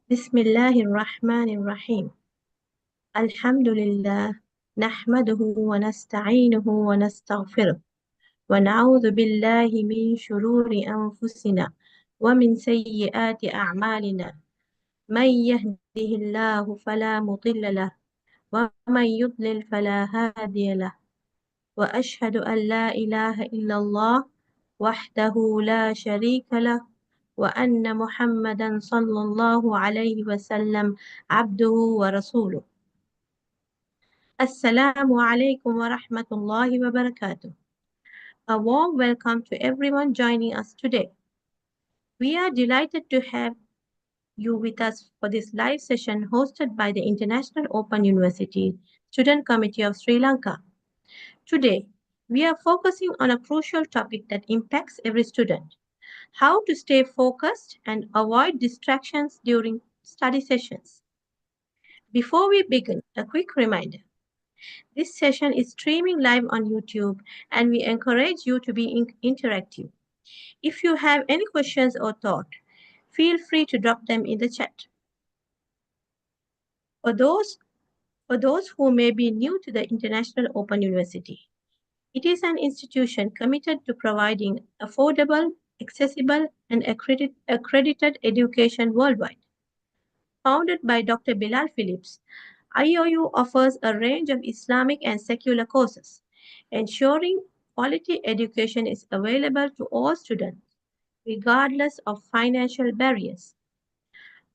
Bismillahirrahmanirrahim. Alhamdulillah. Nahmaduhu wa nasta'inuhu wa nastaghfiruh. Wa na'udhu billahi min shururi anfusina wa min sayyiati a'malina. Man yahdihillahu fala mudilla lah wa man yudlil fala hadiya lah. Wa ashhadu an la ilaha illallah wahdahu la sharika lah wa anna Muhammadan sallallahu alayhi wa sallam abduhu wa rasuluh. Assalamu alaikum wa rahmatullahi wa barakatuh. A warm welcome to everyone joining us today. We are delighted to have you with us for this live session hosted by the International Open University Student Committee of Sri Lanka. Today, we are focusing on a crucial topic that impacts every student: how to stay focused and avoid distractions during study sessions. Before we begin, a quick reminder. This session is streaming live on YouTube and we encourage you to be interactive. If you have any questions or thoughts, feel free to drop them in the chat. For those who may be new to the International Open University, it is an institution committed to providing affordable, accessible, and accredited education worldwide. Founded by Dr. Bilal Phillips, IOU offers a range of Islamic and secular courses, ensuring quality education is available to all students, regardless of financial barriers.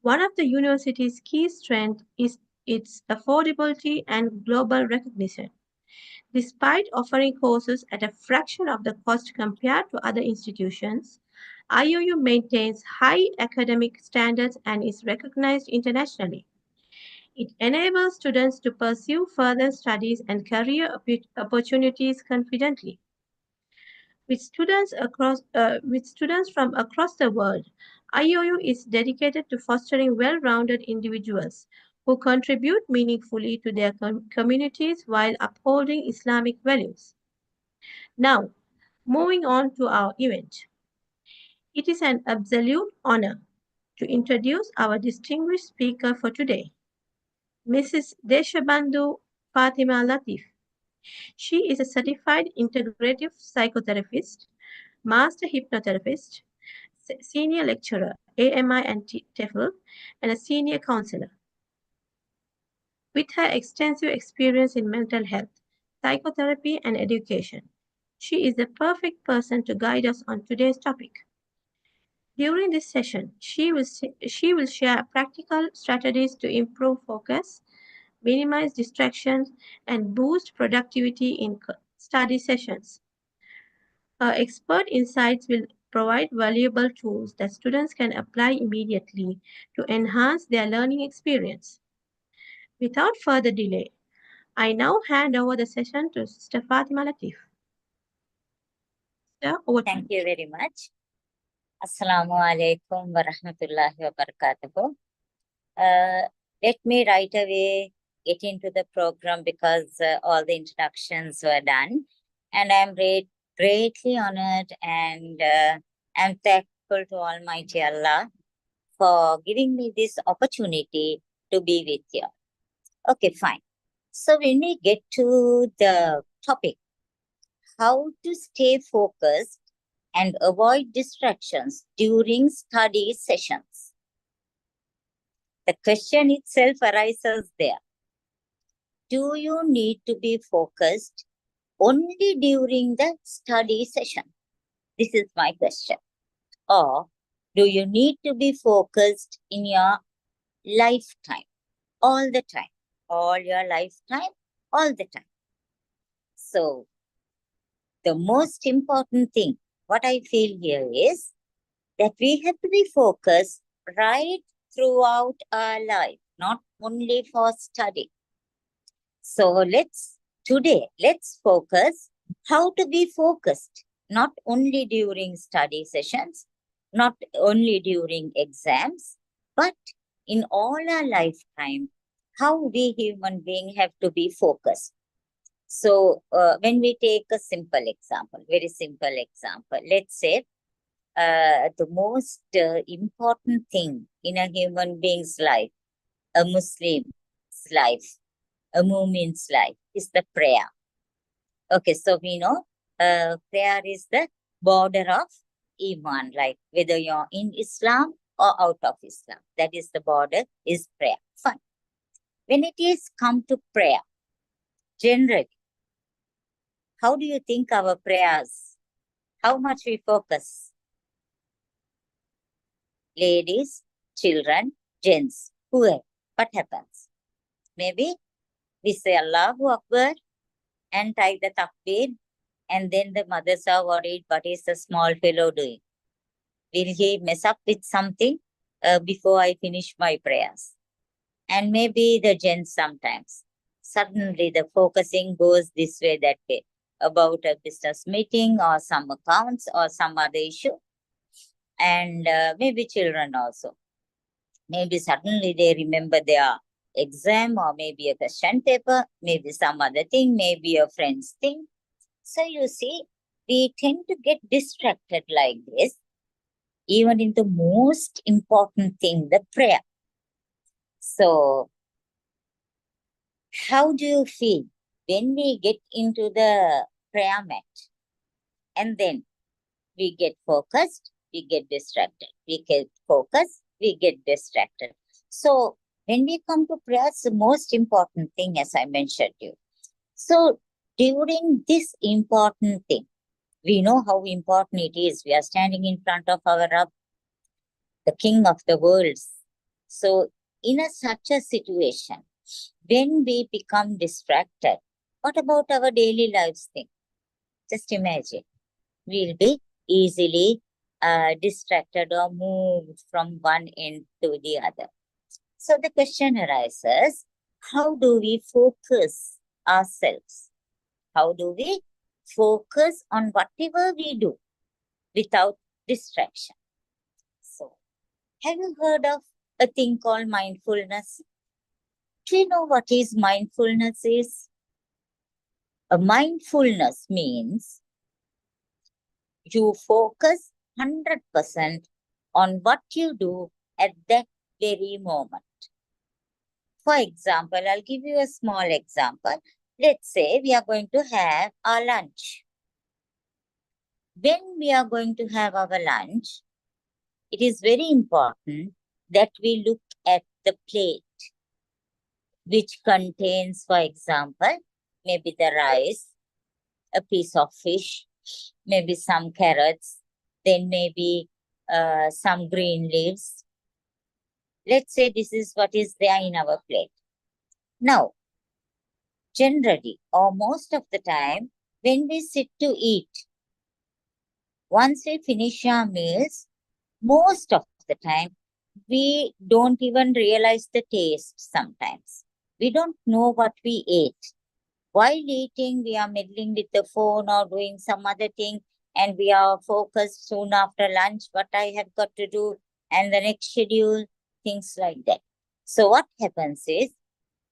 One of the university's key strengths is its affordability and global recognition. Despite offering courses at a fraction of the cost compared to other institutions, IOU maintains high academic standards and is recognized internationally. It enables students to pursue further studies and career opportunities confidently. With students from across the world, IOU is dedicated to fostering well-rounded individuals who contribute meaningfully to their communities while upholding Islamic values. Now, moving on to our event. It is an absolute honor to introduce our distinguished speaker for today, Mrs. Desha Bandu Fathima Latiff. She is a certified integrative psychotherapist, master hypnotherapist, senior lecturer, AMI and TEFL, and a senior counselor. With her extensive experience in mental health, psychotherapy, and education, she is the perfect person to guide us on today's topic. During this session, she will share practical strategies to improve focus, minimize distractions, and boost productivity in study sessions. Her expert insights will provide valuable tools that students can apply immediately to enhance their learning experience. Without further delay, I now hand over the session to Sister Fatima Latif. Sister, over to Thank you very much. Assalamu alaikum wa rahmatullahi wa barakatuh. Let me right away get into the program because all the introductions were done. And I'm greatly honored and I'm thankful to Almighty Allah for giving me this opportunity to be with you. Okay, fine. So when we get to the topic, how to stay focused and avoid distractions during study sessions. The question itself arises there. Do you need to be focused only during the study session? This is my question. Or do you need to be focused in your lifetime, all the time, all your lifetime, all the time? So, the most important thing, what I feel here is that we have to be focused right throughout our life, not only for study. So let's focus how to be focused, not only during study sessions, not only during exams, but in all our lifetime, how we human beings have to be focused. So when we take a simple example, very simple example, let's say the most important thing in a human being's life, a Muslim's life, a Mu'min's life, is the prayer. Okay, so we know prayer is the border of Iman, like whether you're in Islam or out of Islam. That is the border, is prayer. Fine. When it is come to prayer, generally, how do you think our prayers, how much we focus? Ladies, children, gents, whoever, what happens? Maybe we say Allahu Akbar and tie the takbir, and then the mothers are worried, what is the small fellow doing? Will he mess up with something before I finish my prayers? And maybe the gents sometimes. Suddenly the focusing goes this way, that way, about a business meeting or some accounts or some other issue. And maybe children also. Maybe suddenly they remember their exam, or maybe a question paper, maybe some other thing, maybe a friend's thing. So you see, we tend to get distracted like this, even in the most important thing, the prayer. So how do you feel when we get into the prayer mat and then we get focused, we get distracted, we get focused, we get distracted? So when we come to prayer, it's the most important thing, as I mentioned to you. So during this important thing, we know how important it is. We are standing in front of our Rabb, the King of the worlds. So in such a situation, when we become distracted, what about our daily lives thing? Just imagine, we'll be easily distracted or moved from one end to the other. So the question arises, how do we focus ourselves? How do we focus on whatever we do without distraction? So, have you heard of a thing called mindfulness? Do you know what is mindfulness is? A mindfulness means you focus 100% on what you do at that very moment. For example, I'll give you a small example. Let's say we are going to have our lunch. When we are going to have our lunch, it is very important that we look at the plate, which contains, for example, maybe the rice, a piece of fish, maybe some carrots, then maybe some green leaves. Let's say this is what is there in our plate. Now, generally, or most of the time, when we sit to eat, once we finish our meals, most of the time, we don't even realize the taste sometimes. We don't know what we ate. While eating, we are meddling with the phone or doing some other thing, and we are focused soon after lunch, what I have got to do, and the next schedule, things like that. So what happens is,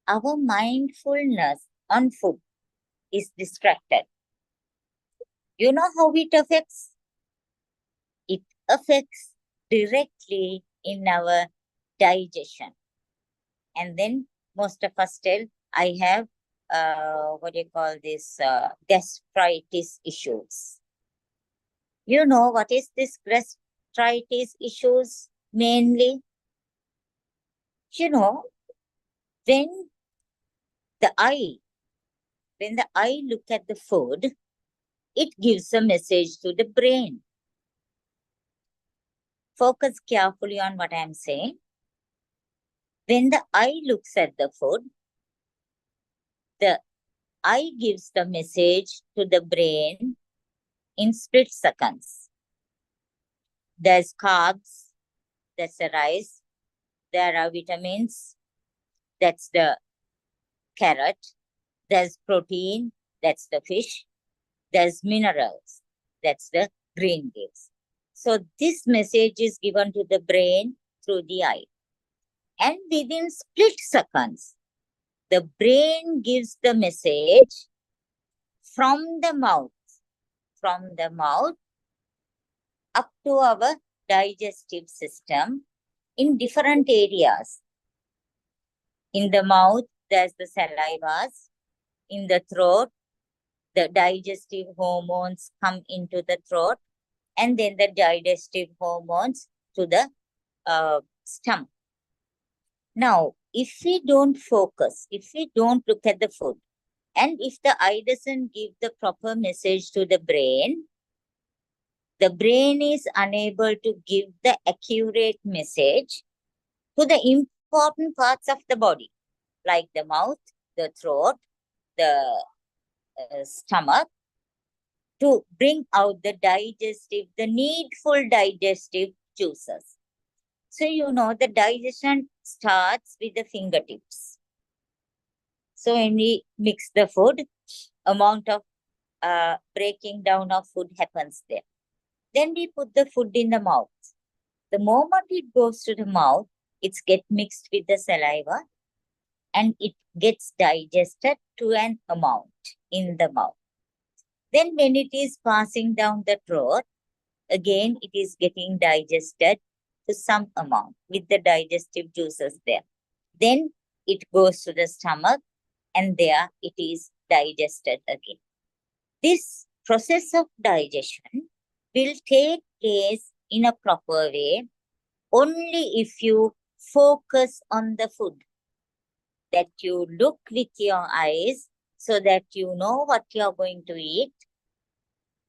our mindfulness on food is distracted. You know how it affects? It affects directly in our digestion. And then most of us tell, I have what do you call this, gastritis issues. You know what is this gastritis issues mainly? You know, when the eye, when the eye look at the food, it gives a message to the brain. Focus carefully on what I am saying. When the eye looks at the food, the eye gives the message to the brain in split seconds. There's carbs, that's the rice. There are vitamins, that's the carrot. There's protein, that's the fish. There's minerals, that's the green leaves. So this message is given to the brain through the eye. And within split seconds, the brain gives the message from the mouth. From the mouth, up to our digestive system in different areas. In the mouth, there's the salivas. In the throat, the digestive hormones come into the throat, and then the digestive hormones to the stomach. Now, if we don't focus, if we don't look at the food, and if the eye doesn't give the proper message to the brain is unable to give the accurate message to the important parts of the body, like the mouth, the throat, the stomach, to bring out the needful digestive juices. So, the digestion starts with the fingertips. So, when we mix the food, amount of breaking down of food happens there. Then we put the food in the mouth. The moment it goes to the mouth, it gets mixed with the saliva and it gets digested to an amount in the mouth. Then when it is passing down the throat, again it is getting digested to some amount with the digestive juices there. Then it goes to the stomach and there it is digested again. This process of digestion will take place in a proper way only if you focus on the food, that you look with your eyes so that you know what you are going to eat,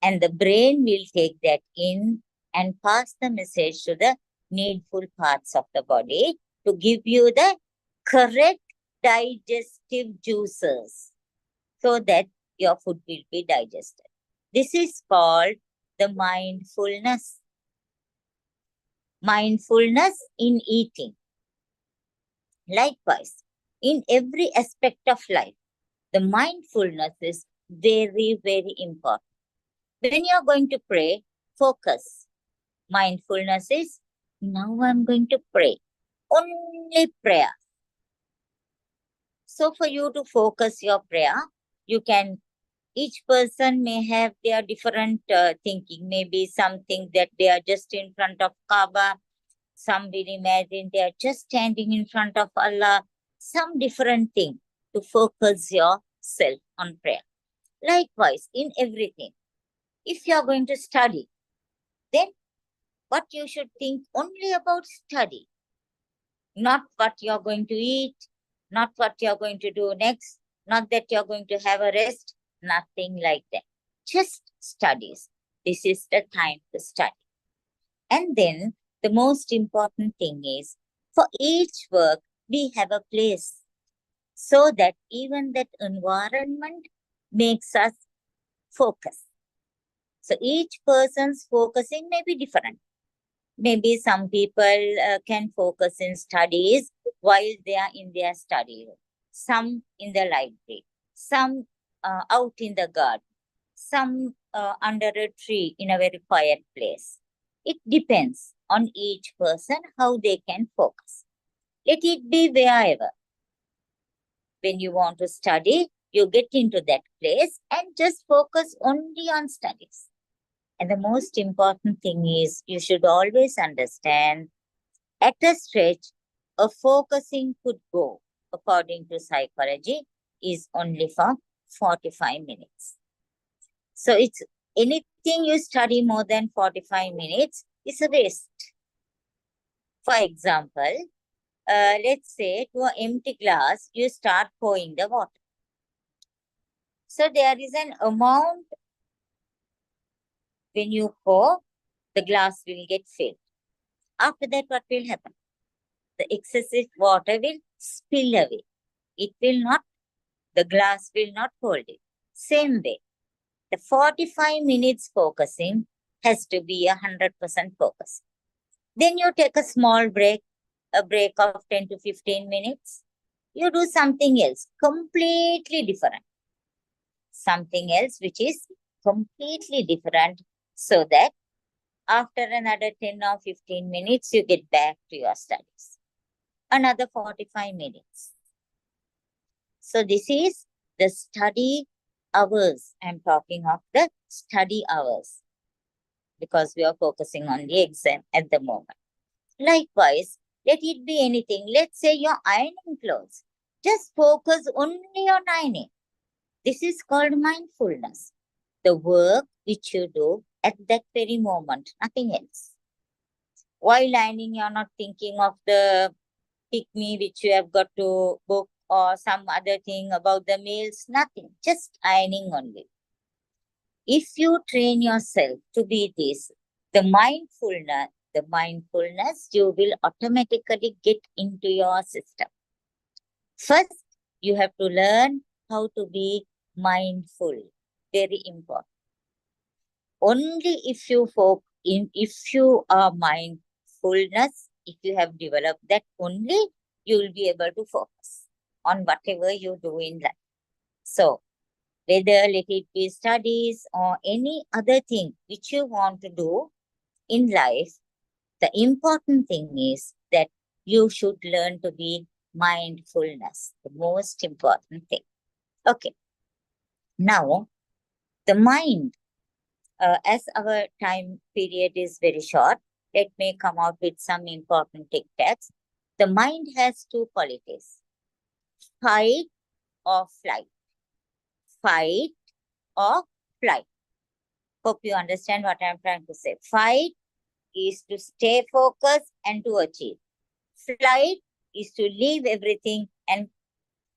and the brain will take that in and pass the message to the needful parts of the body to give you the correct digestive juices so that your food will be digested. This is called the mindfulness. Mindfulness in eating. Likewise, in every aspect of life, the mindfulness is very, very important. When you are going to pray, focus. Mindfulness is, now I'm going to pray. Only prayer. So for you to focus your prayer, each person may have their different thinking. Maybe something that they are just in front of Kaaba. Some will imagine they are just standing in front of Allah. Some different thing to focus yourself on prayer. Likewise, in everything. If you are going to study, then what you should think only about study. Not what you are going to eat, not what you are going to do next, not that you are going to have a rest, nothing like that. Just studies. This is the time to study. And then the most important thing is, for each work, we have a place so that even that environment makes us focus. So each person's focusing may be different. Maybe some people can focus in studies while they are in their study room. Some in the library. Some out in the garden. Some under a tree in a very quiet place. It depends on each person how they can focus. Let it be wherever. When you want to study, you get into that place and just focus only on studies. And the most important thing is you should always understand, at a stretch, a focusing could go, according to psychology, is only for 45 minutes. So it's anything you study more than 45 minutes is a waste. For example, let's say to an empty glass, you start pouring the water. So there is an amount. When you pour, the glass will get filled. After that, what will happen? The excessive water will spill away. The glass will not hold it. Same way, the 45 minutes focusing has to be 100% focus. Then you take a small break, a break of 10 to 15 minutes. You do something else, completely different. Something else which is completely different, so that after another 10 or 15 minutes, you get back to your studies. Another 45 minutes. So this is the study hours. I'm talking of the study hours. because we are focusing on the exam at the moment. Likewise, let it be anything. Let's say you're ironing clothes. Just focus only on ironing. This is called mindfulness. The work which you do at that very moment, nothing else. While ironing, you're not thinking of the pick-me which you have got to book or some other thing about the meals, nothing. Just ironing only. If you train yourself to be this, the mindfulness, you will automatically get into your system. First, you have to learn how to be mindful. Very important. Only if you are mindfulness, if you have developed that, only you will be able to focus on whatever you do in life. So, whether let it be studies or any other thing which you want to do in life, the important thing is that you should learn to be mindfulness, the most important thing. Okay. Now, the mind, as our time period is very short, let me come out with some important tic-tacs. The mind has two qualities, fight or flight. Fight or flight. Hope you understand what I'm trying to say. Fight is to stay focused and to achieve. Flight is to leave everything and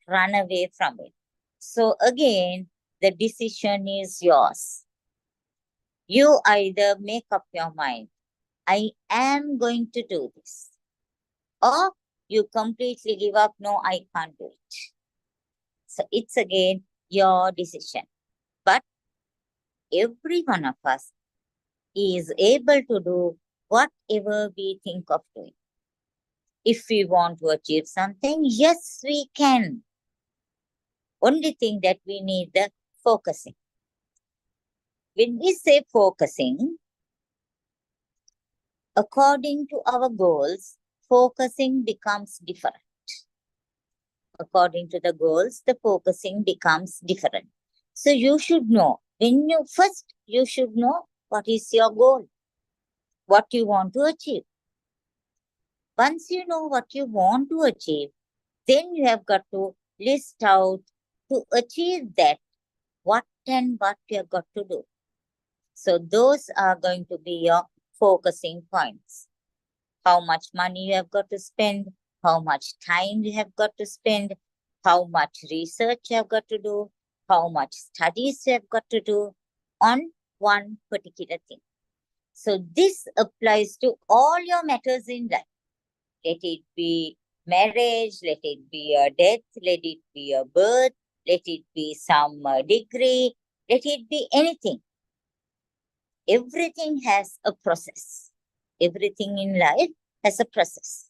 run away from it. So again, the decision is yours. You either make up your mind, I am going to do this, or you completely give up, no, I can't do it. So it's again your decision. But every one of us is able to do whatever we think of doing. If we want to achieve something, yes, we can. Only thing that we need the focusing. When we say focusing, according to our goals, focusing becomes different. According to the goals, the focusing becomes different. So you should know, you should know what is your goal, what you want to achieve. Once you know what you want to achieve, then you have got to list out to achieve that what and what you have got to do. So those are going to be your focusing points. How much money you have got to spend, how much time you have got to spend, how much research you have got to do, how much studies you have got to do on one particular thing. So this applies to all your matters in life. Let it be marriage, let it be a death, let it be a birth, let it be some degree, let it be anything. Everything has a process. Everything in life has a process.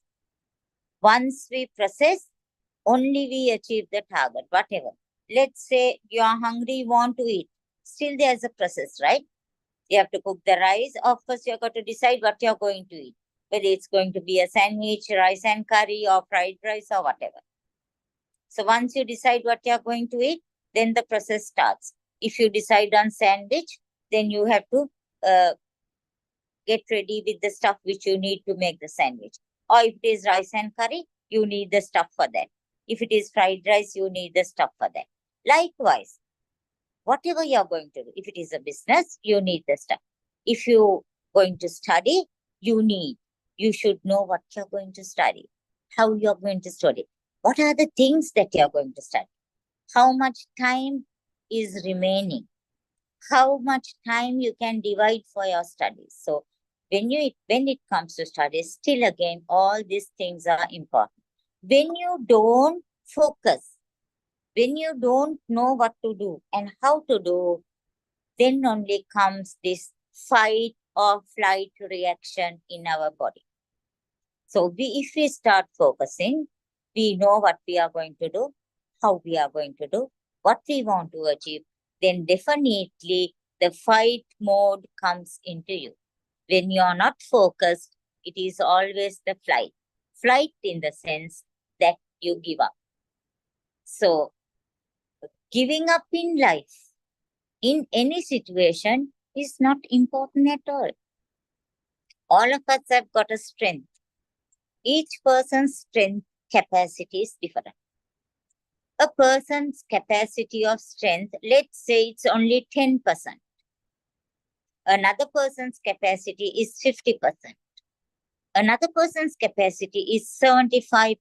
Once we process, only we achieve the target, whatever. Let's say you are hungry, want to eat. Still there's a process, right? You have to cook the rice. Of course, you've got to decide what you're going to eat. Whether it's going to be a sandwich, rice and curry, or fried rice, or whatever. So once you decide what you're going to eat, then the process starts. If you decide on sandwich, then you have to get ready with the stuff which you need to make the sandwich. Or if it is rice and curry, you need the stuff for that. If it is fried rice, you need the stuff for that. Likewise, whatever you're going to do, if it is a business, you need the stuff. If you're going to study, you should know what you're going to study, how you're going to study, what are the things that you're going to study, how much time is remaining, how much time you can divide for your studies. So when it comes to studies, still again, all these things are important. When you don't focus, when you don't know what to do and how to do, then only comes this fight or flight reaction in our body. So if we start focusing, we know what we are going to do, how we are going to do, what we want to achieve, then definitely the fight mode comes into you. When you are not focused, it is always the flight. Flight in the sense that you give up. So giving up in life, in any situation, is not important at all. All of us have got a strength. Each person's strength capacity is different. A person's capacity of strength, let's say it's only 10%. Another person's capacity is 50%. Another person's capacity is 75%.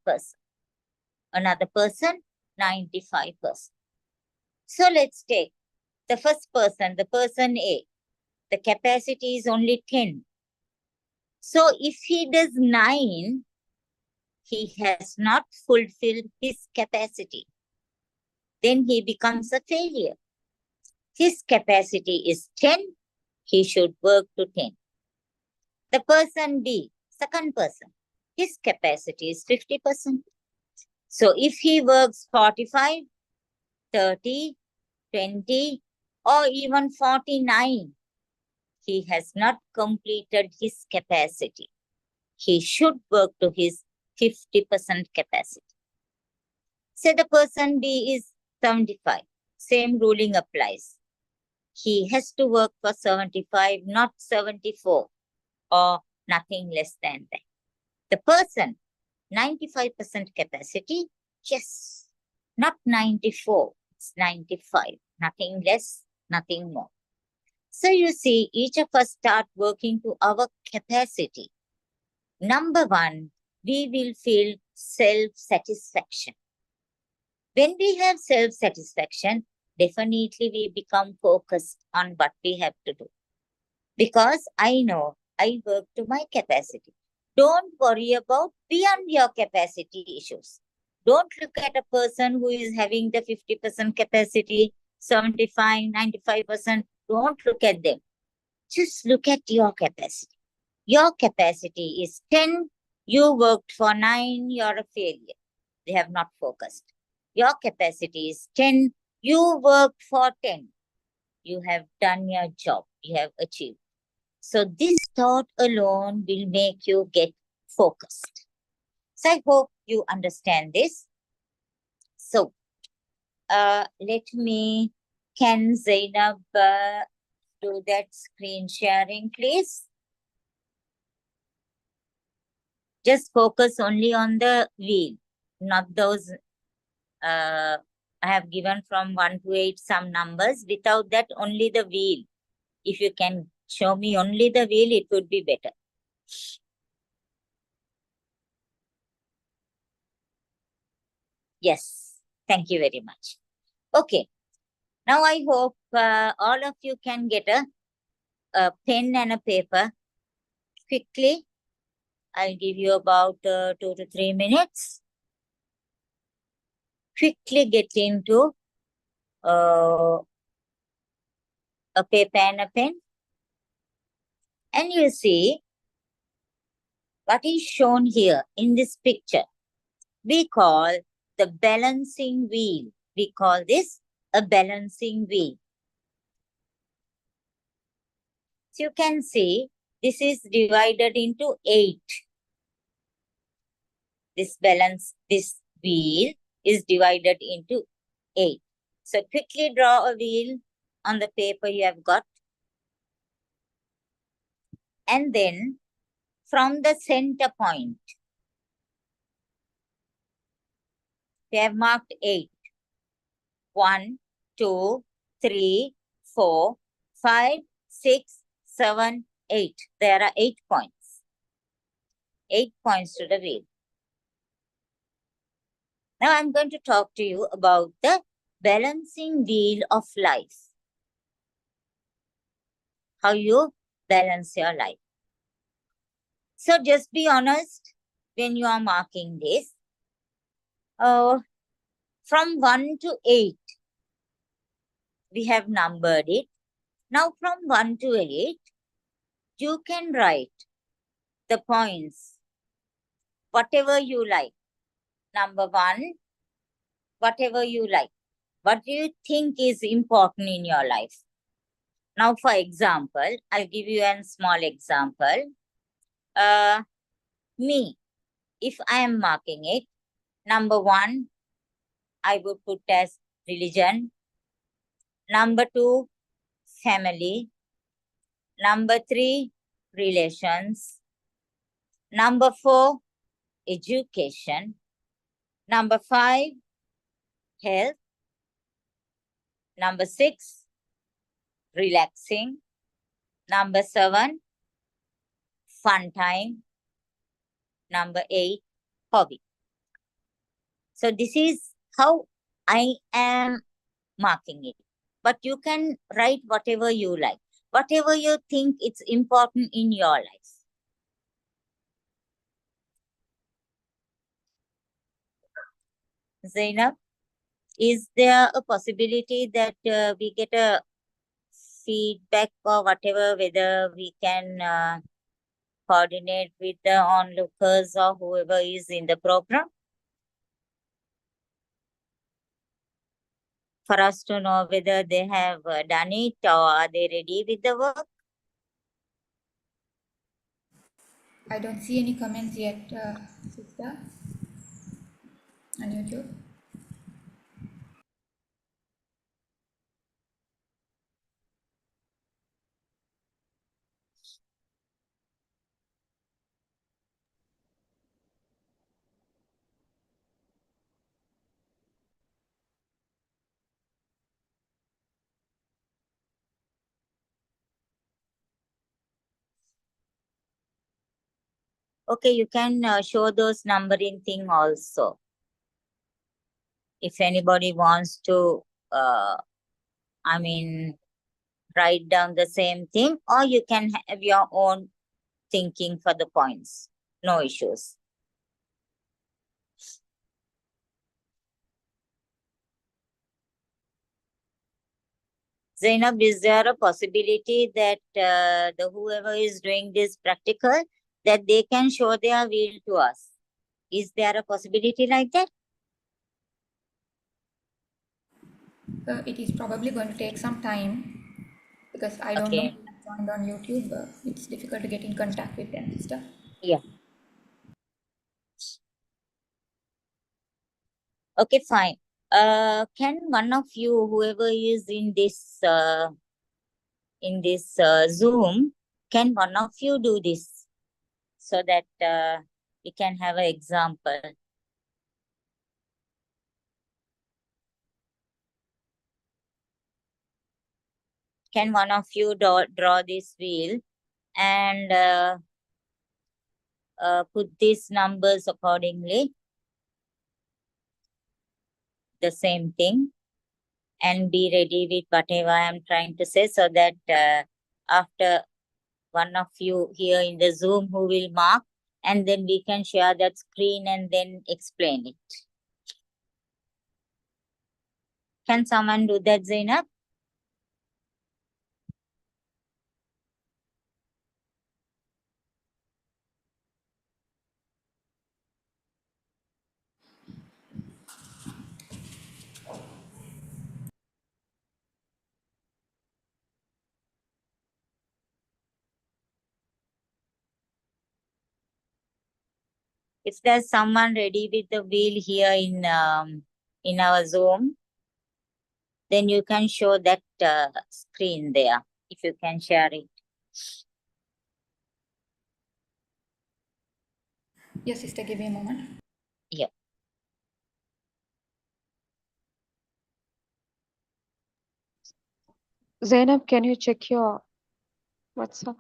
Another person, 95%. So let's take the first person, the person A. The capacity is only 10. So if he does 9, he has not fulfilled his capacity. Then he becomes a failure. His capacity is 10. He should work to 10. The person B, second person, his capacity is 50%. So if he works 45, 30, 20, or even 49, he has not completed his capacity. He should work to his 50% capacity. Say the person B is 75. Same ruling applies. He has to work for 75, not 74, or nothing less than that. The person, 95% capacity, yes, not 94, it's 95, nothing less, nothing more. So you see, each of us start working to our capacity. Number one, we will feel self-satisfaction. When we have self-satisfaction, definitely we become focused on what we have to do. Because I know I work to my capacity. Don't worry about beyond your capacity issues. Don't look at a person who is having the 50% capacity, 75, 95%. Don't look at them. Just look at your capacity. Your capacity is 10. You worked for 9. You're a failure. They have not focused. Your capacity is 10. You worked for 10. You have done your job. You have achieved. So this thought alone will make you get focused. So I hope you understand this. So let me, can Zainab do that screen sharing, please? Just focus only on the wheel, not those. I have given from 1 to 8 some numbers. Without that, only the wheel. If you can show me only the wheel, it would be better. Yes, thank you very much. Okay, now I hope all of you can get a pen and a paper quickly. I'll give you about 2 to 3 minutes. Quickly get into a paper and a pen. And you see what is shown here in this picture. We call the balancing wheel. We call this a balancing wheel. So you can see this is divided into 8. This wheel is divided into 8. So quickly draw a wheel on the paper you have got. And then from the center point, we have marked 8. 1, 2, 3, 4, 5, 6, 7, 8. There are 8 points. 8 points to the wheel. Now I'm going to talk to you about the balancing wheel of life. How you balance your life. So just be honest when you are marking this. From 1 to 8, we have numbered it. Now from 1 to 8, you can write the points, whatever you like. Number 1, whatever you like. What do you think is important in your life? Now, for example, I'll give you a small example. Me, if I am marking it, number 1, I would put as religion. Number 2, family. Number 3, relations. Number 4, education. Number 5, health. Number 6, relaxing. Number 7, fun time. Number 8, hobby. So this is how I am marking it. But you can write whatever you like, whatever you think it's important in your life. Zainab, is there a possibility that we get a feedback or whatever, whether we can coordinate with the onlookers or whoever is in the program, for us to know whether they have done it or are they ready with the work? I don't see any comments yet, sister, on YouTube. Okay, you can show those numbering thing also. If anybody wants to, write down the same thing, or you can have your own thinking for the points. No issues. Zainab, is there a possibility that the whoever is doing this practical, that they can show their wheel to us? Is there a possibility like that? It is probably going to take some time because I don't know Okay. who joined on YouTube. It's difficult to get in contact with them, sister. Yeah. Okay, fine. Can one of you, whoever is in this Zoom, can one of you do this so that we can have an example? Can one of you draw this wheel and put these numbers accordingly? The same thing, and be ready with whatever I am trying to say, so that after one of you here in the Zoom who will mark, and then we can share that screen and then explain it. Can someone do that, Zainab? If there's someone ready with the wheel here in our Zoom, then you can show that screen there, if you can share it. Yes, sister, give me a moment. Yeah. Zainab, can you check your WhatsApp?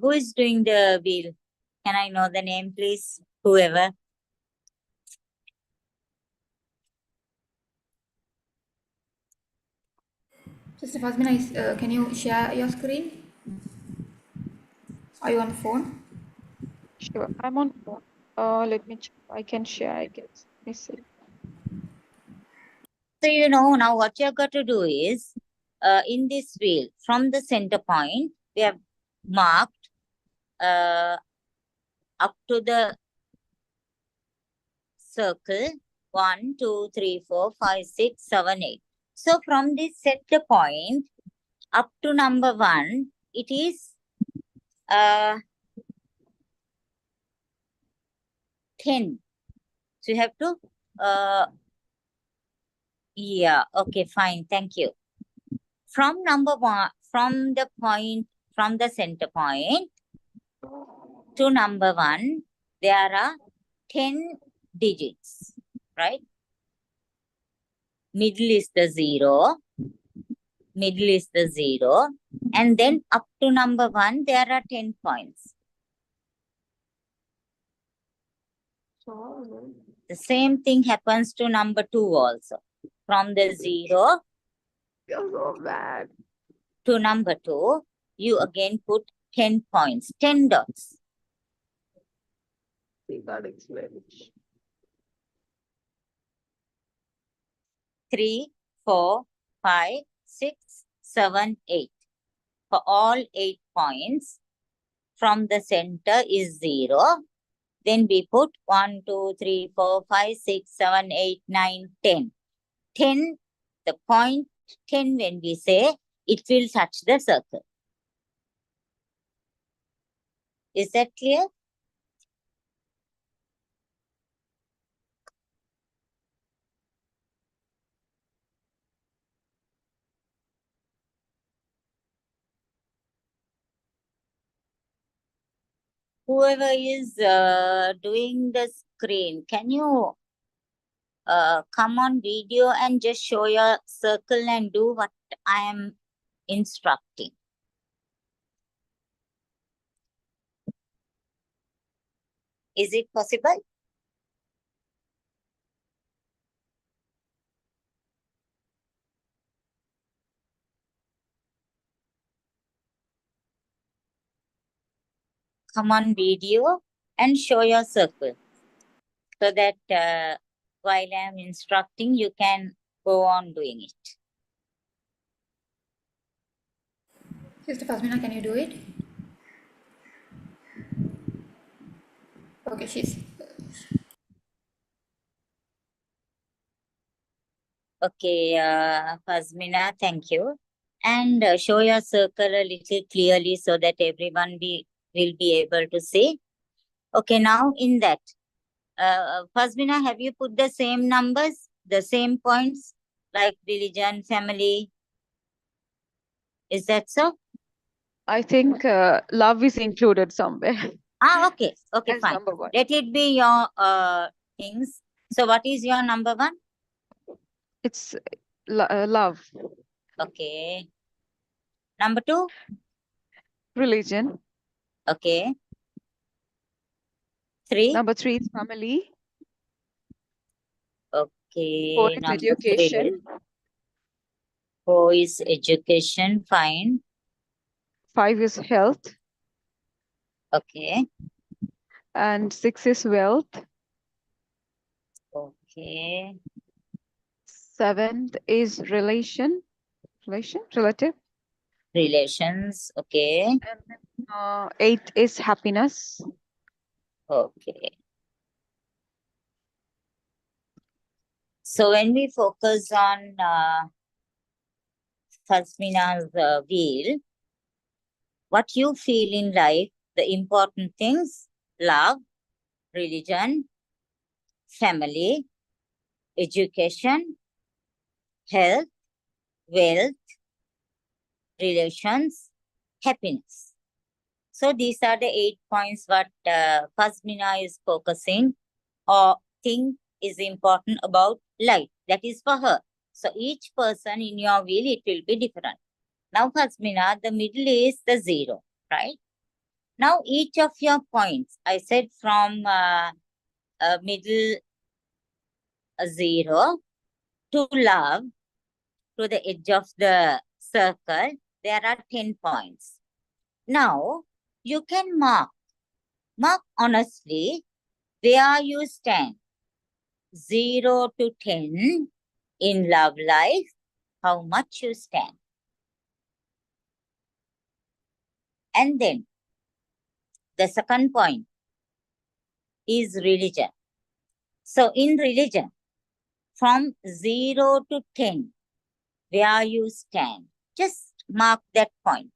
Who is doing the wheel? Can I know the name, please? Whoever. Sister Fasmina, can you share your screen? Are you on phone? Sure, I'm on phone. Let me check. I can share, I guess. Let me see. So now what you've got to do is, in this wheel, from the center point, we have marked up to the circle 1, 2, 3, 4, 5, 6, 7, 8. So from this center point up to number 1, it is 10. So you have to, yeah, okay, fine, thank you. From number one, from the center point to number one, there are 10 digits, right? Middle is the 0, and then up to number 1, there are 10 points. The same thing happens to number 2 also. From the 0 You're so bad. to number 2, you again put 10 points, 10 dots. We can't explain it. 3, 4, 5, 6, 7, 8. For all 8 points, from the center is 0. Then we put 1, 2, 3, 4, 5, 6, 7, 8, 9, 10. 10, the point 10 when we say, it will touch the circle. Is that clear? Whoever is doing the screen, can you come on video and just show your circle and do what I am instructing? Is it possible? Come on video and show your circle so that while I am instructing, you can go on doing it. Sister Fasmina, can you do it? Okay, she's. Okay, Fazmina, thank you. And show your circle a little clearly so that everyone will be able to see. Okay, now in that, Fazmina, have you put the same numbers, the same points, like religion, family? Is that so? I think love is included somewhere Okay, okay, as fine. number 1. Let it be your things. So what is your number 1? It's love, Okay. Number 2? religion. Okay. 3? Number 3 is family. Okay. 4 is Number 3. education. 4 is education. Fine. 5 is health. Okay. And 6 is wealth. Okay. 7th is relative. Relations. Okay. And then 8th is happiness. Okay. So when we focus on Fasmina's wheel, what you feel in life, the important things, love, religion, family, education, health, wealth, relations, happiness. So these are the 8 points what Fasmina is focusing or think is important about life. That is for her. So each person in your wheel, it will be different. Now Fasmina, the middle is the 0, right? Now each of your points, I said from middle 0 to love, to the edge of the circle, there are 10 points. Now, you can mark honestly where you stand. 0 to 10 in love life, how much you stand. And then, the second point is religion. So, in religion, from 0 to 10, where you stand, just mark that point.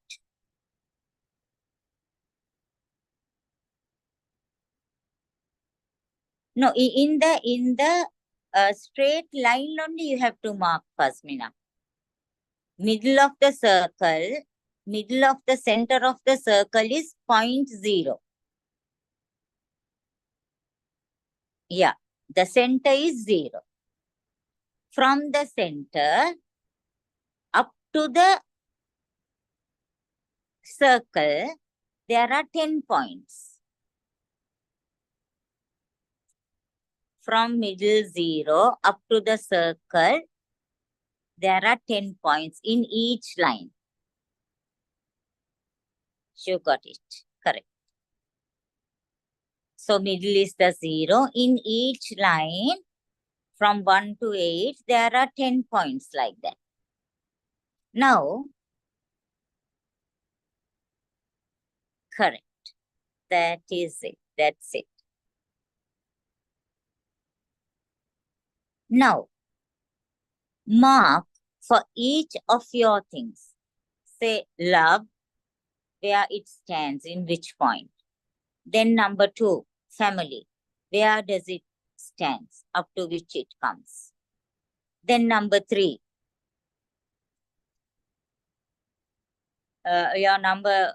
No, in the straight line only you have to mark, Fasmina. Middle of the circle, middle of the center of the circle is 0.0. Yeah, the center is 0. From the center up to the circle, there are 10 points. From middle 0 up to the circle, there are 10 points in each line. You got it. Correct. So middle is the 0. In each line, from 1 to 8, there are 10 points like that. Now, correct. That is it. That's it. Now, mark for each of your things. Say love, where it stands, in which point. Then number 2, family. Where does it stand? Up to which it comes. Then number 3. Your number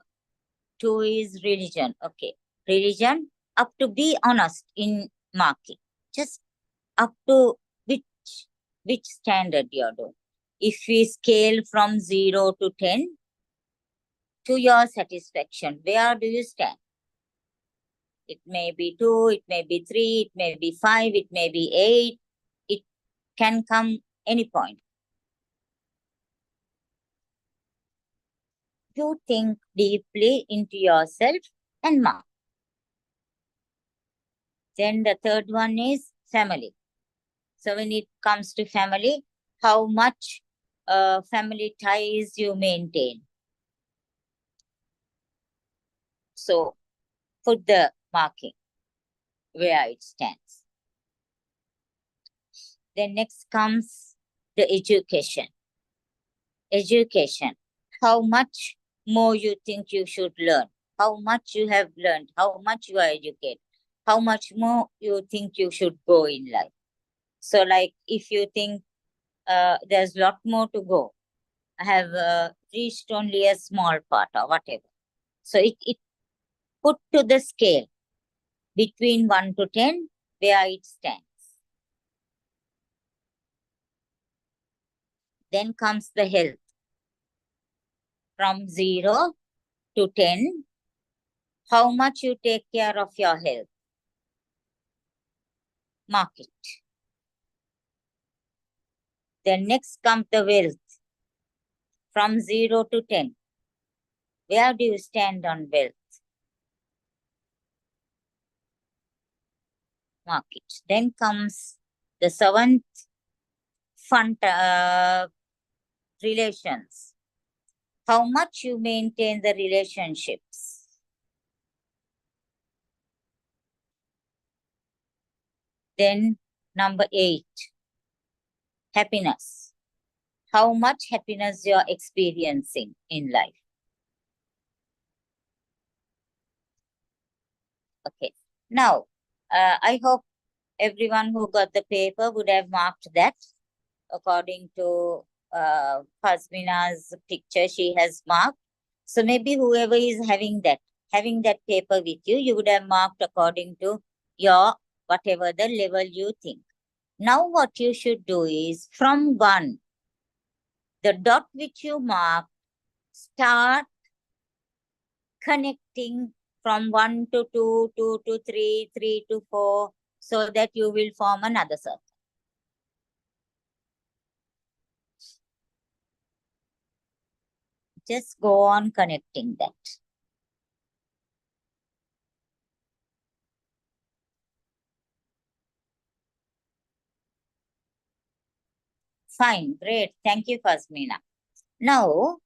2 is religion. Okay. Religion, up to be honest in marking. Just up to which standard you're doing. If we scale from 0 to 10, to your satisfaction, where do you stand? It may be 2, it may be 3, it may be 5, it may be 8. It can come any point. You think deeply into yourself and mark. Then the third one is family. So when it comes to family, how much family ties you maintain. So put the marking where it stands. Then next comes the education. Education. How much more you think you should learn? How much you have learned? How much you are educated? How much more you think you should go in life? So like if you think there's a lot more to go, I have reached only a small part or whatever. So it put to the scale between 1 to 10 where it stands. Then comes the health. From 0 to 10, how much you take care of your health. Mark it. Then next comes the wealth. From 0 to 10, where do you stand on wealth? Mark it. Then comes the 7th, fun relations. How much you maintain the relationships. Then number 8, happiness. How much happiness you are experiencing in life. Okay. Now, I hope everyone who got the paper would have marked that according to Fasmina's picture she has marked. So maybe whoever is having that paper with you, you would have marked according to your whatever the level you think. Now what you should do is from 1, the dot which you mark, start connecting from 1 to 2, 2 to 3, 3 to 4, so that you will form another circle. Just go on connecting that. Fine, great. Thank you, Fasmina. Now,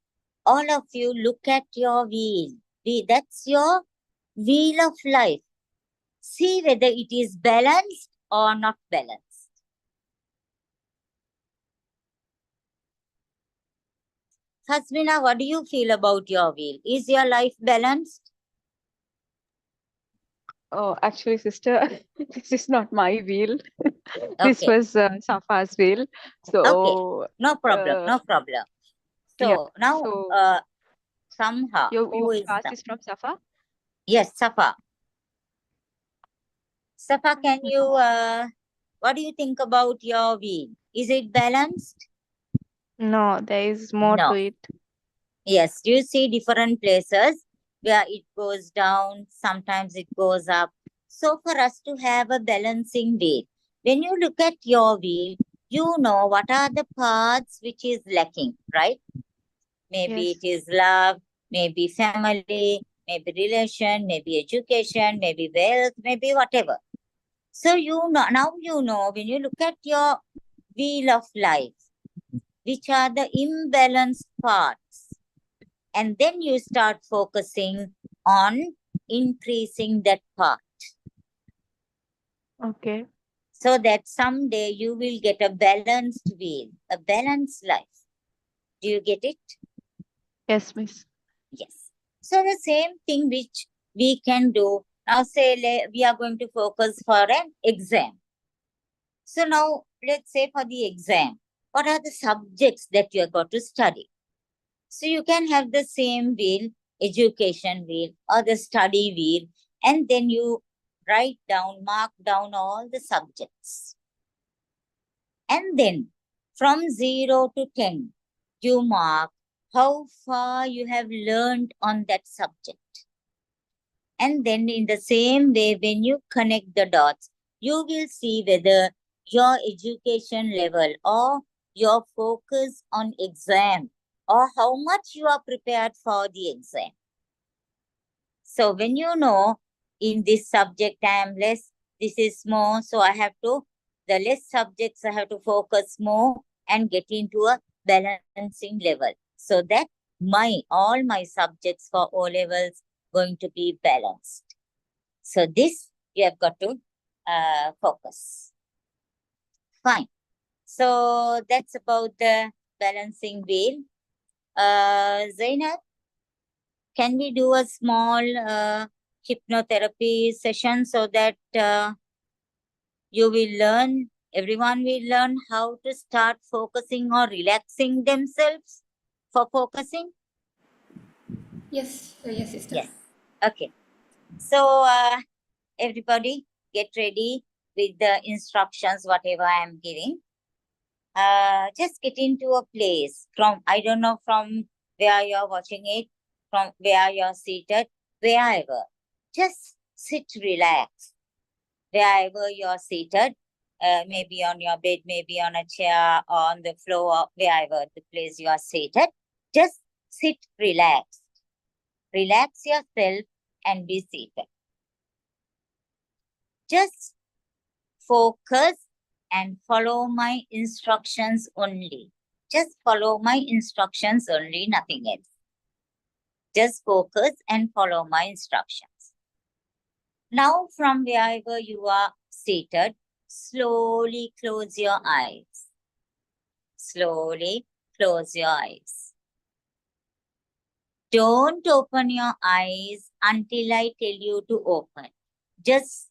all of you look at your wheel. That's your wheel of life. See whether it is balanced or not balanced. Fasmina, what do you feel about your wheel? Is your life balanced? Oh, actually, sister, this is not my wheel. This Okay, was Safa's wheel. okay, So, no problem, uh, no problem. yeah. So now, So Samha, you who want is to ask the, this from Safa? yes, Safa. Safa, can Mm, you, what do you think about your wheel? Is it balanced? No, there is more No. to it. Yes, you see different places where it goes down, sometimes it goes up. So for us to have a balancing wheel, when you look at your wheel, you know what are the parts which is lacking, right? Maybe Yes. it is love, maybe family, maybe relation, maybe education, maybe wealth, maybe whatever. So you know, now you know when you look at your wheel of life, which are the imbalanced parts, and then you start focusing on increasing that part Okay. so that someday you will get a balanced wheel, a balanced life. Do you get it? Yes, miss. Yes. So the same thing which we can do now, say we are going to focus for an exam. So now let's say for the exam, what are the subjects that you are going to study? So you can have the same wheel, education wheel or the study wheel, and then you write down, mark down all the subjects. And then from 0 to 10, you mark how far you have learned on that subject. And then in the same way, when you connect the dots, you will see whether your education level or your focus on exam or how much you are prepared for the exam. So when you know in this subject I am less, this is more, so I have to, the less subjects I have to focus more and get into a balancing level so that all my subjects for O levels going to be balanced. So this you have got to focus. Fine. So that's about the balancing wheel. Zainab, can we do a small hypnotherapy session so that you will learn, everyone will learn how to start focusing or relaxing themselves for focusing? Yes, yes, sister. Yes. Okay. So everybody get ready with the instructions, whatever I am giving. Just get into a place from, I don't know from where you're watching it, from where you're seated, wherever. Just sit, relax. Wherever you're seated, maybe on your bed, maybe on a chair, or on the floor, wherever the place you are seated. Just sit, relax. Relax yourself and be seated. Just focus and follow my instructions only. Just follow my instructions only, nothing else. Just focus and follow my instructions. Now, from wherever you are seated, slowly close your eyes. Slowly close your eyes. Don't open your eyes until I tell you to open. Just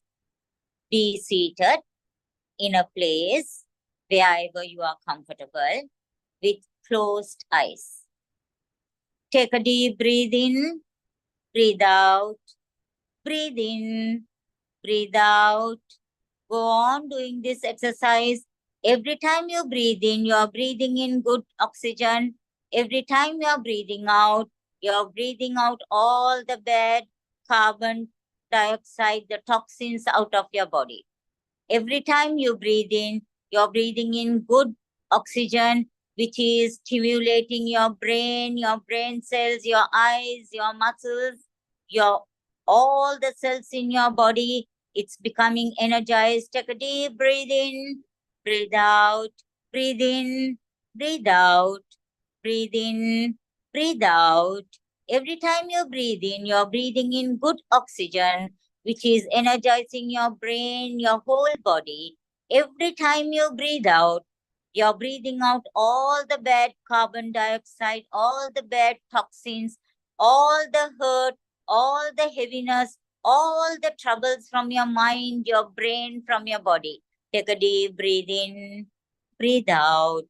be seated in a place wherever you are comfortable with closed eyes. Take a deep breathe in, breathe out, breathe in, breathe out. Go on doing this exercise. Every time you breathe in, you are breathing in good oxygen. Every time you are breathing out, you are breathing out all the bad carbon dioxide, the toxins out of your body. Every time you breathe in, you're breathing in good oxygen, which is stimulating your brain cells, your eyes, your muscles, your all the cells in your body. It's becoming energized. Take a deep breathe in, breathe out, breathe in, breathe out, breathe in, breathe out. Every time you breathe in, you're breathing in good oxygen, which is energizing your brain, your whole body. Every time you breathe out, you're breathing out all the bad carbon dioxide, all the bad toxins, all the hurt, all the heaviness, all the troubles from your mind, your brain, from your body. Take a deep breathe in, breathe out,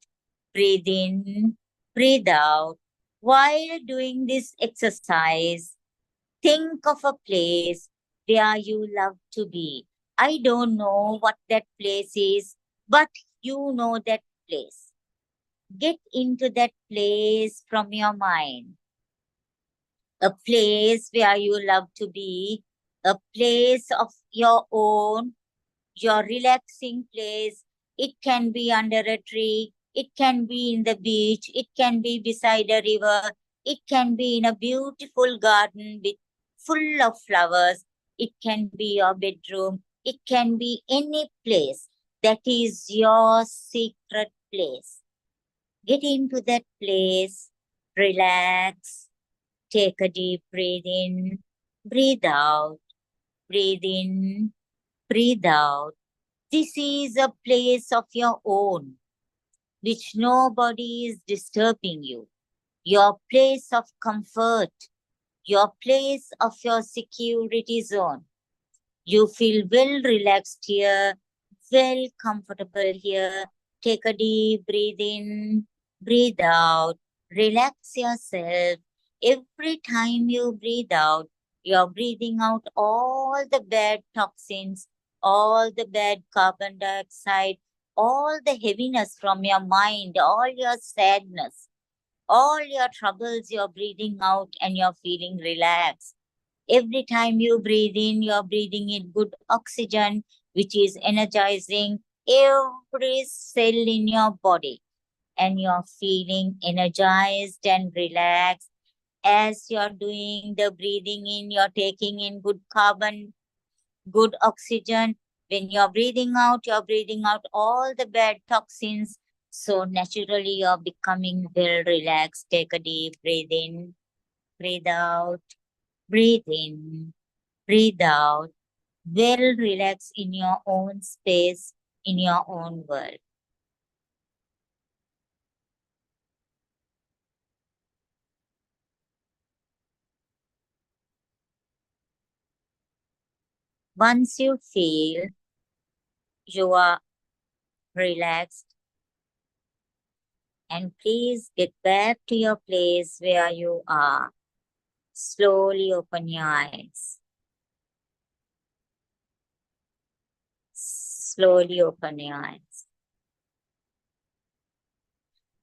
breathe in, breathe out. While doing this exercise, think of a place where you love to be. I don't know what that place is, but you know that place. Get into that place from your mind. A place where you love to be, a place of your own, your relaxing place. It can be under a tree, it can be in the beach, it can be beside a river, it can be in a beautiful garden with full of flowers, it can be your bedroom, it can be any place that is your secret place. Get into that place, relax, take a deep breath in, breathe out, breathe in, breathe out. This is a place of your own, which nobody is disturbing you. Your place of comfort, your place of your security zone. You feel well relaxed here, well comfortable here. Take a deep breath in, breathe out, relax yourself. Every time you breathe out, you're breathing out all the bad toxins, all the bad carbon dioxide, all the heaviness from your mind, all your sadness, all your troubles, you're breathing out and you're feeling relaxed. Every time you breathe in, you're breathing in good oxygen, which is energizing every cell in your body. And you're feeling energized and relaxed. As you're doing the breathing in, you're taking in good carbon, good oxygen. When you're breathing out all the bad toxins. So naturally, you're becoming well relaxed. Take a deep breath in, breathe out, breathe in, breathe out, well relax in your own space, in your own world. Once you feel you are relaxed, and please get back to your place where you are. Slowly open your eyes. Slowly open your eyes.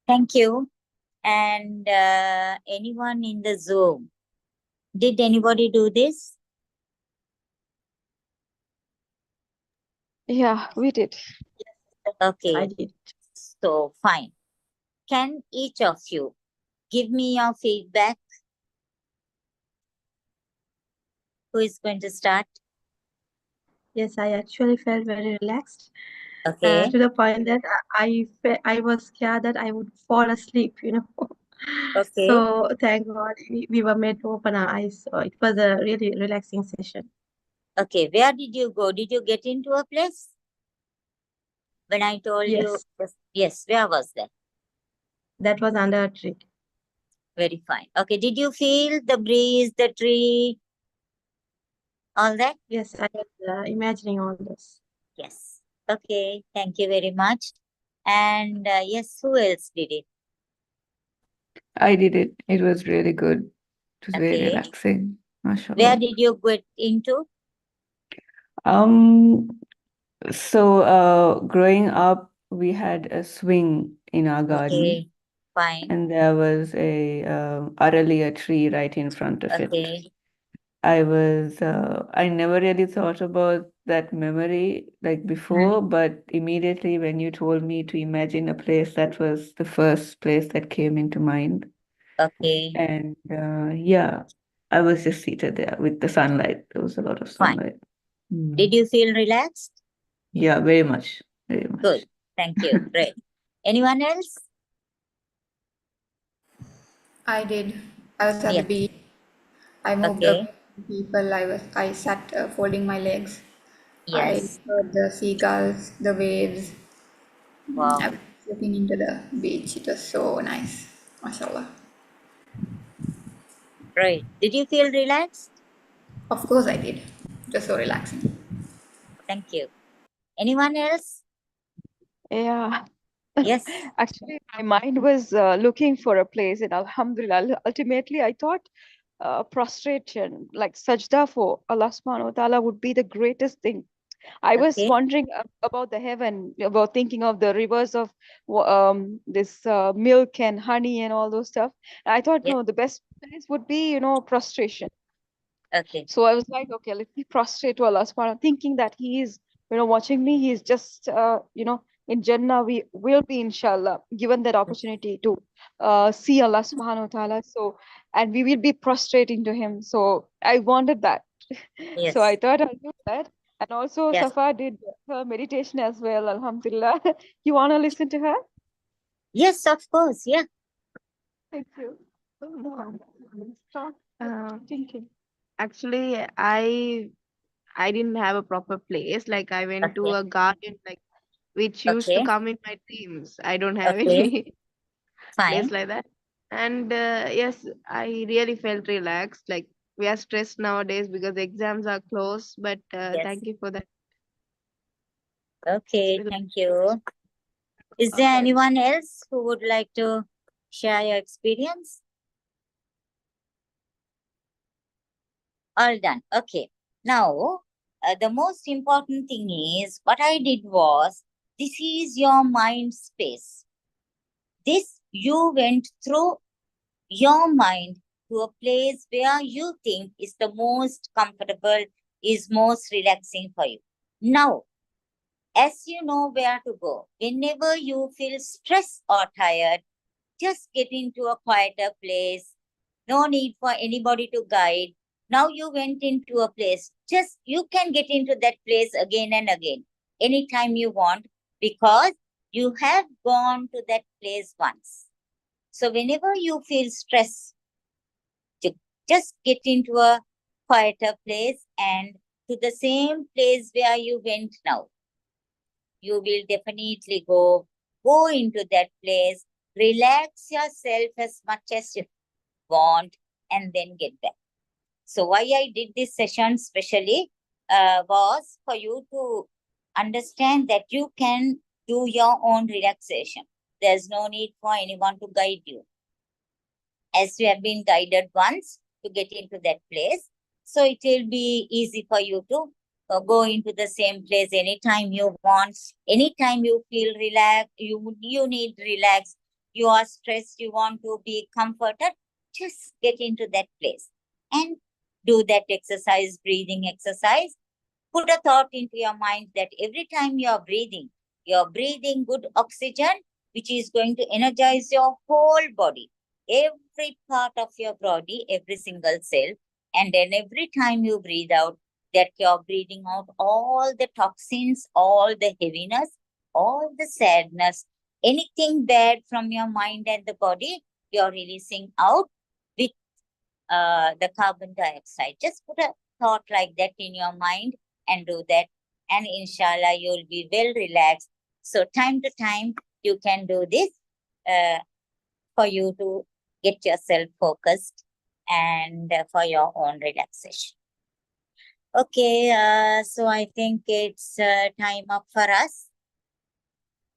Thank you. And anyone in the Zoom, did anybody do this? Yeah, we did. Okay, I did. so fine. Can each of you give me your feedback? Who is going to start? Yes, I actually felt very relaxed Okay. to the point that I was scared that I would fall asleep, you know. Okay. So thank God we were made to open our eyes. So it was a really relaxing session. Okay. Where did you go? Did you get into a place? When I told you, Yes, yes, where was that? that was under a tree. Very fine. Okay. Did you feel the breeze, the tree, all that? Yes, I was imagining all this. Yes. Okay. Thank you very much. And yes, who else did it? I did it. It was really good. It was very Okay. relaxing. Where MashaAllah. did you get into? Growing up, we had a swing in our garden, Okay. Fine. and there was a Aralia tree right in front of it. Okay. I never really thought about that memory like before, but immediately when you told me to imagine a place, that was the first place that came into mind. Okay. And yeah, I was just seated there with the sunlight. There was a lot of Fine. sunlight. Did you feel relaxed? Yeah, very much. Very much. Good. Thank you. Great. Anyone else? I did. I was at the Yes. beach. I moved Okay. up people. I sat folding my legs. I Yes. heard the seagulls, the waves. Wow. I was looking into the beach. It was so nice. MashaAllah. Great. Did you feel relaxed? Of course I did. Just so relaxing. Thank you. Anyone else? Yeah. Yes. Actually, my mind was looking for a place, and Alhamdulillah, ultimately, I thought prostration, like sajda for Allah subhanahu wa ta'ala, would be the greatest thing. I was Okay. wondering about the heaven, about thinking of the rivers of this milk and honey and all those stuff. And I thought, Yeah. no, the best place would be, prostration. Okay. So I was like, okay, let me prostrate to Allah subhanahu wa ta'ala, thinking that He is, watching me. He is just, in Jannah, we will be, inshallah, given that opportunity to see Allah subhanahu wa ta'ala. So, and we will be prostrating to Him. So I wanted that. So I Yes. thought I'll do that. And also, Yes. Safa did her meditation as well, Alhamdulillah. You want to listen to her? Yes, of course. Yeah. Thank you. Stop Thinking. Actually, I didn't have a proper place. Like I went to Okay. a garden, like which used to Okay. come in my dreams. I don't have Okay. any place Fine. like that. And yes, I really felt relaxed. Like we are stressed nowadays because the exams are close. But Yes. thank you for that. Okay. It's Thank you. Is there okay. anyone else who would like to share your experience? All done. Okay. Now, the most important thing is what I did was, this is your mind space. This you went through your mind to a place where you think is the most comfortable, is most relaxing for you. Now, as you know where to go, whenever you feel stressed or tired, just get into a quieter place. No need for anybody to guide. Now you went into a place. Just you can get into that place again and again, anytime you want, because you have gone to that place once. So whenever you feel stress, just get into a quieter place and to the same place where you went now. You will definitely go into that place, relax yourself as much as you want, and then get back. So why I did this session specially was for you to understand that you can do your own relaxation. There's no need for anyone to guide you. As you have been guided once to get into that place, so it will be easy for you to go into the same place anytime you want, anytime you feel relaxed, you need relax, you are stressed, you want to be comforted, just get into that place and do that exercise, breathing exercise. Put a thought into your mind that every time you're breathing good oxygen, which is going to energize your whole body, every part of your body, every single cell. And then every time you breathe out, that you're breathing out all the toxins, all the heaviness, all the sadness, anything bad from your mind and the body, you're releasing out with the carbon dioxide. Just put a thought like that in your mind and do that. And inshallah, you'll be well relaxed. So time to time, you can do this for you to get yourself focused and for your own relaxation. Okay, so I think it's time up for us.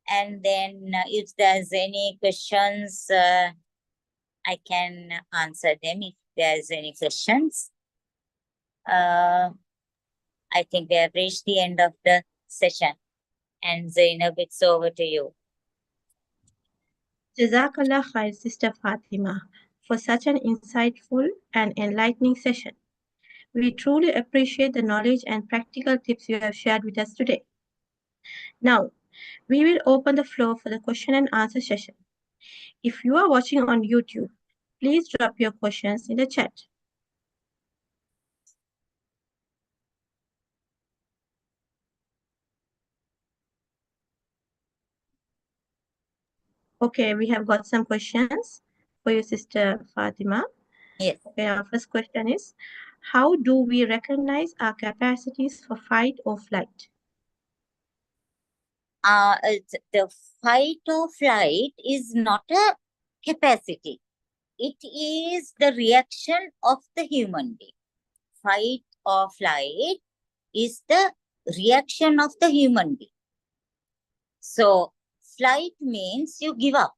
And then if there's any questions, I can answer them if there's any questions. I think we have reached the end of the session. And Zainab, it's over to you. Jazakallah khair, Sister Fatima, for such an insightful and enlightening session. We truly appreciate the knowledge and practical tips you have shared with us today. Now, we will open the floor for the question and answer session. If you are watching on YouTube, please drop your questions in the chat. Okay, we have got some questions for you, Sister Fatima. Yes. Okay, our first question is, how do we recognize our capacities for fight or flight? The fight or flight is not a capacity. It is the reaction of the human being. Fight or flight is the reaction of the human being. So flight means you give up.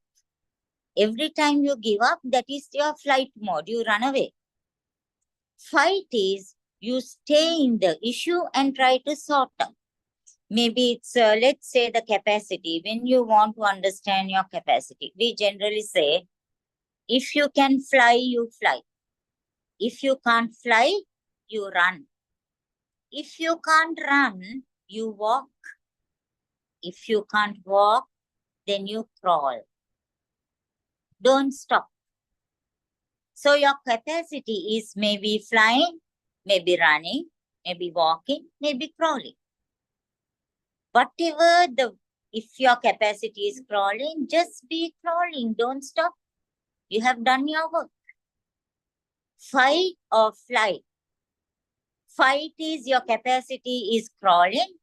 Every time you give up, that is your flight mode. You run away. Fight is you stay in the issue and try to sort out. Maybe it's, let's say, the capacity. When you want to understand your capacity, we generally say, if you can fly, you fly. If you can't fly, you run. If you can't run, you walk. If you can't walk, then you crawl. Don't stop. So your capacity is maybe flying, maybe running, maybe walking, maybe crawling. Whatever if your capacity is crawling, just be crawling. Don't stop. You have done your work. Fight or flight. Fight is your capacity is crawling,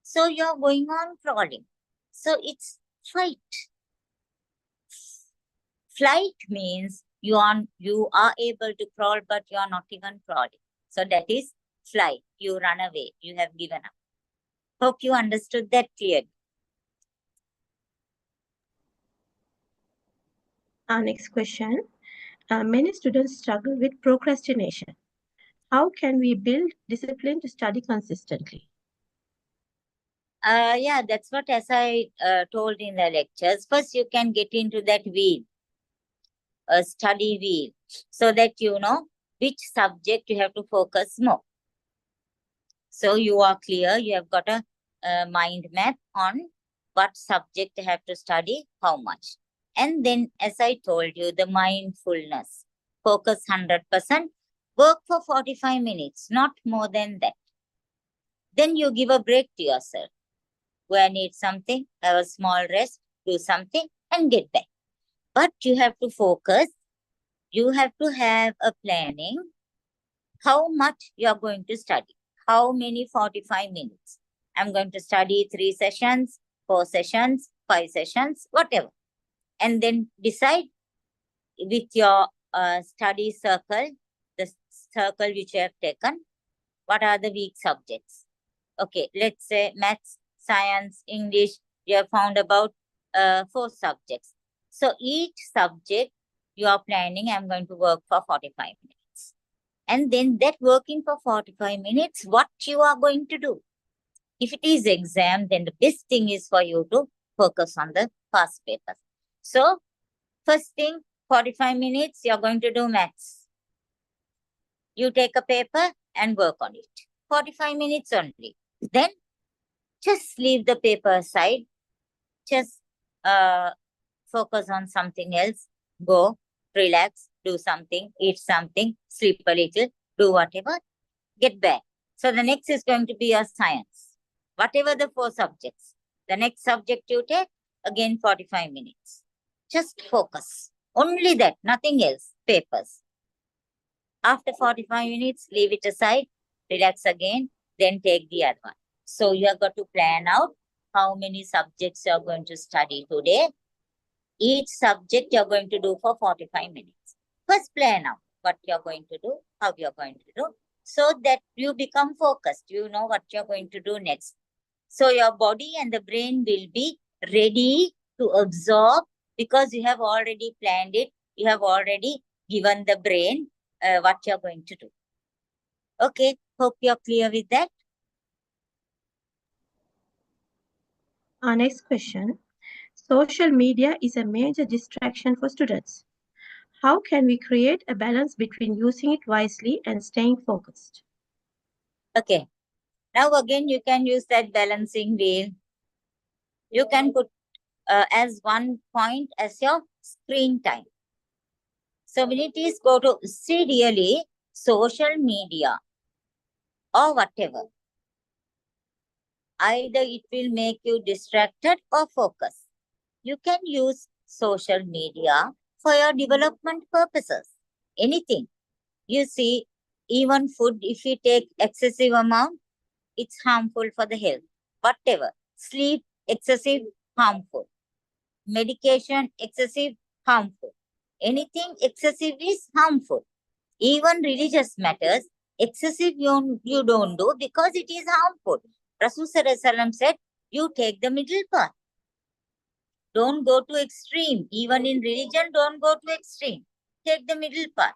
so you're going on crawling. So it's fight. Flight means you are able to crawl, but you are not even crawling. So that is flight. You run away. You have given up. Hope you understood that clearly. Our next question. Many students struggle with procrastination. How can we build discipline to study consistently? Yeah, that's what, as I told in the lectures, first you can get into that wheel, a study wheel, so that you know which subject you have to focus more. So you are clear, you have got a mind map on what subject you have to study, how much. And then, as I told you, the mindfulness, focus 100%, work for 45 minutes, not more than that. Then you give a break to yourself. Go and eat something, have a small rest, do something, and get back. But you have to focus. You have to have a planning. How much you are going to study? How many 45 minutes? I'm going to study 3 sessions, 4 sessions, 5 sessions, whatever. And then decide with your study circle, the circle which you have taken, what are the weak subjects. Okay, let's say maths, science, English, you have found about 4 subjects. So each subject you are planning, I'm going to work for 45 minutes. And then that working for 45 minutes, what you are going to do? If it is exam, then the best thing is for you to focus on the past papers. So first thing, 45 minutes, you're going to do maths. You take a paper and work on it. 45 minutes only. Then just leave the paper aside. Just focus on something else. Go, relax, do something, eat something, sleep a little, do whatever, get back. So the next is going to be your science. Whatever the 4 subjects. The next subject you take, again 45 minutes. Just focus. Only that, nothing else. Papers. After 45 minutes, leave it aside, relax again, then take the other one. So you have got to plan out how many subjects you are going to study today. Each subject you are going to do for 45 minutes. First plan out what you are going to do, how you are going to do, so that you become focused. You know what you are going to do next. So your body and the brain will be ready to absorb because you have already planned it. You have already given the brain what you are going to do. Okay, hope you are clear with that. Our next question. Social media is a major distraction for students. How can we create a balance between using it wisely and staying focused? Okay, now again you can use that balancing wheel. You can put as one point as your screen time. So when it is go to see really social media or whatever, either it will make you distracted or focus. You can use social media for your development purposes. Anything. You see, even food, if you take excessive amount, it's harmful for the health. Whatever. Sleep, excessive, harmful. Medication, excessive, harmful. Anything excessive is harmful. Even religious matters, Excessive you don't do because it is harmful. Rasul Sallallahu said, you take the middle path. Don't go to extreme. Even in religion, don't go to extreme. Take the middle path.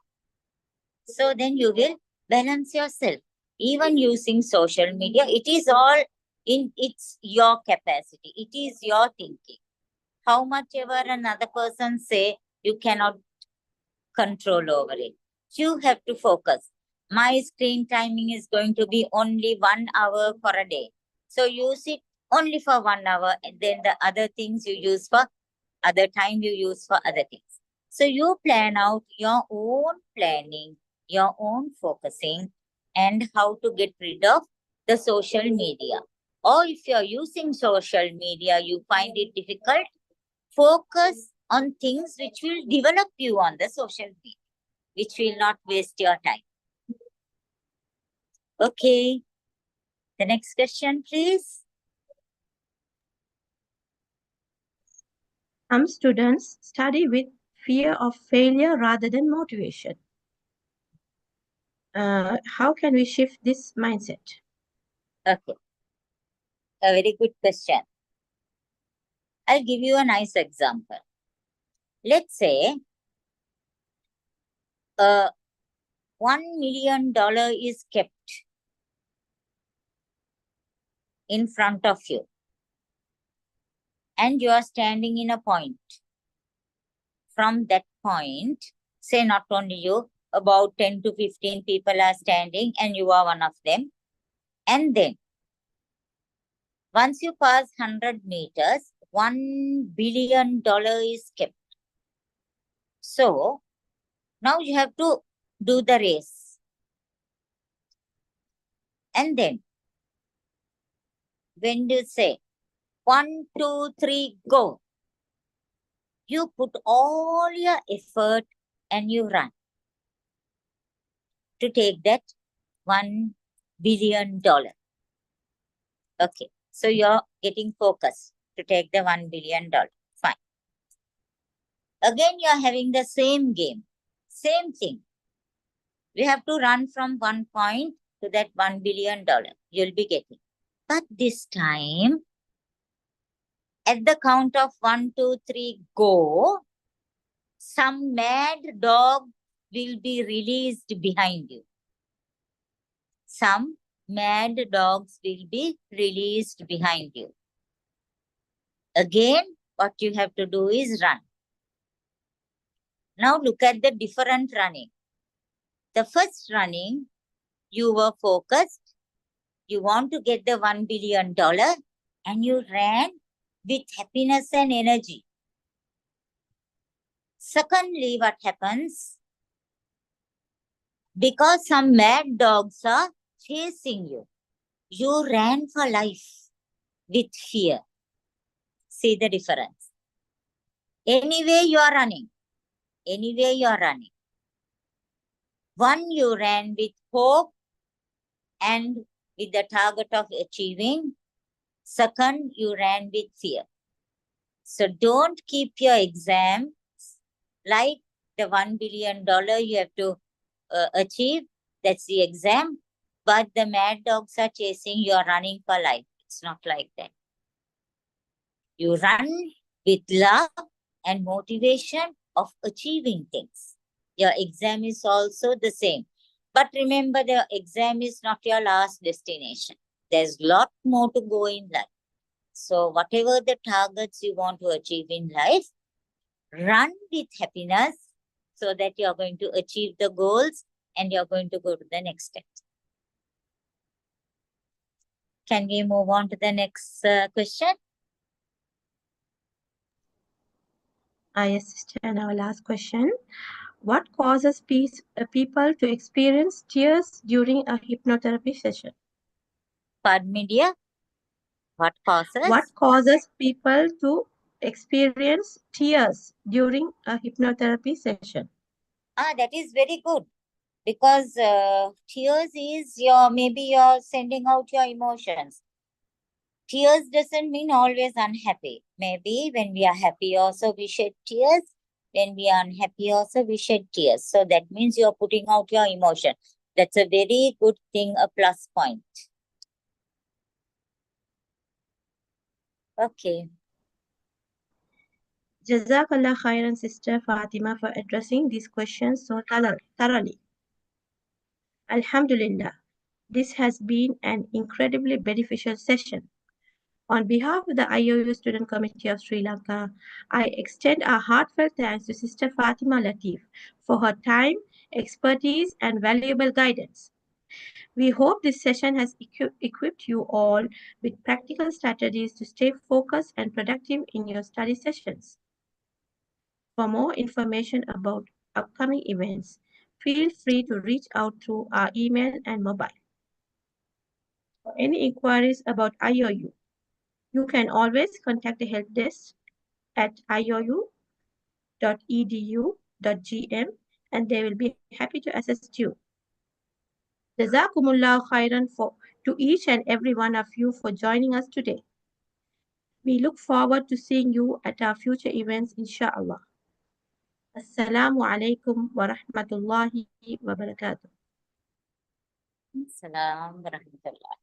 So then you will balance yourself. Even using social media, it is all it's your capacity. It is your thinking. How much ever another person say, you cannot control over it. You have to focus. My screen timing is going to be only 1 hour for a day. So use it only for 1 hour, and then the other things you use for other time, you use for other things. So you plan out your own planning, your own focusing, and how to get rid of the social media. Or if you're using social media, you find it difficult, focus on things which will develop you on the social media, which will not waste your time. Okay. The next question, please. Some students study with fear of failure rather than motivation. How can we shift this mindset? Okay. A very good question. I'll give you a nice example. Let's say $1 million is kept in front of you, and you are standing in a point. From that point, say not only you, about 10 to 15 people are standing, and you are one of them. And then, once you pass 100 meters, $1 billion is kept. So, now you have to do the race. And then, when you say 1, 2, 3, go, you put all your effort and you run to take that $1 billion. Okay, so you're getting focused to take the $1 billion. Fine. Again, you're having the same game, same thing. We have to run from one point to that $1 billion. You'll be getting. But this time, at the count of 1, 2, 3, go, some mad dog will be released behind you. Some mad dogs will be released behind you. Again, what you have to do is run. Now look at the different running. The first running, you were focused. You want to get the $1 billion and you ran with happiness and energy. Secondly, what happens? Because some mad dogs are chasing you, you ran for life with fear. See the difference. Anyway, you are running. Anyway, you are running. One, you ran with hope and with the target of achieving. Second, you ran with fear. So don't keep your exams like the $1 billion you have to achieve. That's the exam. But the mad dogs are chasing, you are running for life. It's not like that. You run with love and motivation of achieving things. Your exam is also the same. But remember, the exam is not your last destination. There's a lot more to go in life. So whatever the targets you want to achieve in life, run with happiness so that you're going to achieve the goals and you're going to go to the next step. Can we move on to the next question? Yes, sister, and our last question. What causes people to experience tears during a hypnotherapy session? Pardon me, dear. What causes? What causes people to experience tears during a hypnotherapy session? That is very good. Because tears is maybe you're sending out your emotions. Tears doesn't mean always unhappy. Maybe when we are happy also we shed tears. When we are unhappy also we shed tears. So that means you're putting out your emotion. That's a very good thing, a plus point. Okay. Jazakallah khairan, Sister Fatima, for addressing these questions so thoroughly. Alhamdulillah, this has been an incredibly beneficial session. On behalf of the IOU Student Committee of Sri Lanka, I extend our heartfelt thanks to Sister Fatima Latiff for her time, expertise, and valuable guidance. We hope this session has equipped you all with practical strategies to stay focused and productive in your study sessions. For more information about upcoming events, feel free to reach out through our email and mobile. For any inquiries about IOU, you can always contact the help desk at iou.edu.gm and they will be happy to assist you. Jazakumullah khairan to each and every one of you for joining us today. We look forward to seeing you at our future events, inshallah. Assalamu alaikum wa rahmatullahi wa barakatuh. Salam wa rahmatullah.